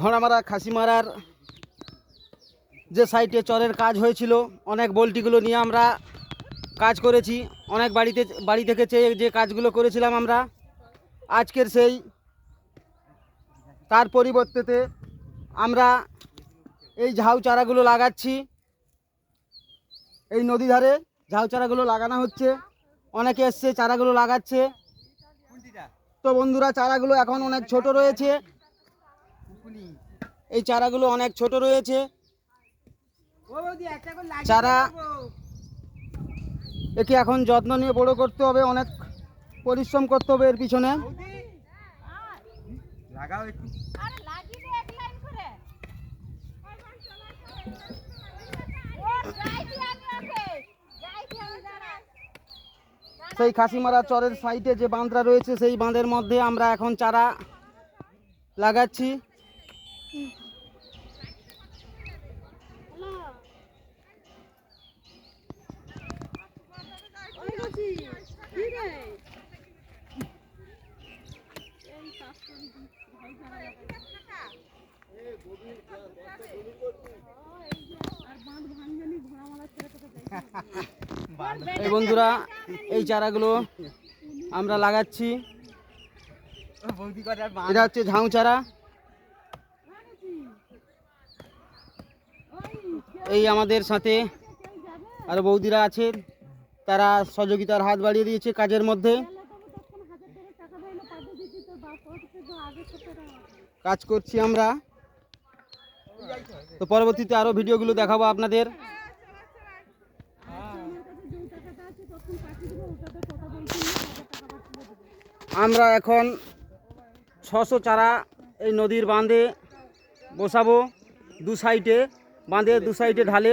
ঘোড়ামারা খাসিমারার যে সাইটে চরের কাজ হয়েছিল, অনেক বল্টিগুলো নিয়ে আমরা কাজ করেছি। অনেক বাড়ি থেকে চেয়ে যে কাজগুলো করেছিলাম আমরা, আজকের সেই তার পরিবর্তেতে আমরা এই ঝাউ চারাগুলো লাগাচ্ছি। এই নদী ধারে ঝাউ চারাগুলো লাগানো হচ্ছে, অনেকে এসছে চারাগুলো লাগাচ্ছে। তো বন্ধুরা, চারাগুলো এখন অনেক ছোট রয়েছে, এই চারাগুলো অনেক ছোট রয়েছে। চারা একে এখন যত্ন নিয়ে বড় করতে হবে, অনেক পরিশ্রম করতে হবে এর পিছনে। সেই খাসিমারা চরের সাইডে যে বাঁধটা রয়েছে, সেই বাঁধের মধ্যে আমরা এখন চারা লাগাচ্ছি। এই বন্ধুরা, এই চারাগুলো আমরা লাগাচ্ছি। এটা হচ্ছে ঝাউ চারা। এই আমাদের সাথে আরো বৌদিরা আছে, তারা সহযোগিতার হাত বাড়িয়ে দিয়েছে কাজের মধ্যে। কাজ করছি আমরা। তো পরবর্তীতে আরো ভিডিওগুলো দেখাবো আপনাদের। আমরা এখন 600 চারা এই নদীর বাঁধে বসাবো, দু সাইডে, বাঁধের দু সাইডে ঢালে।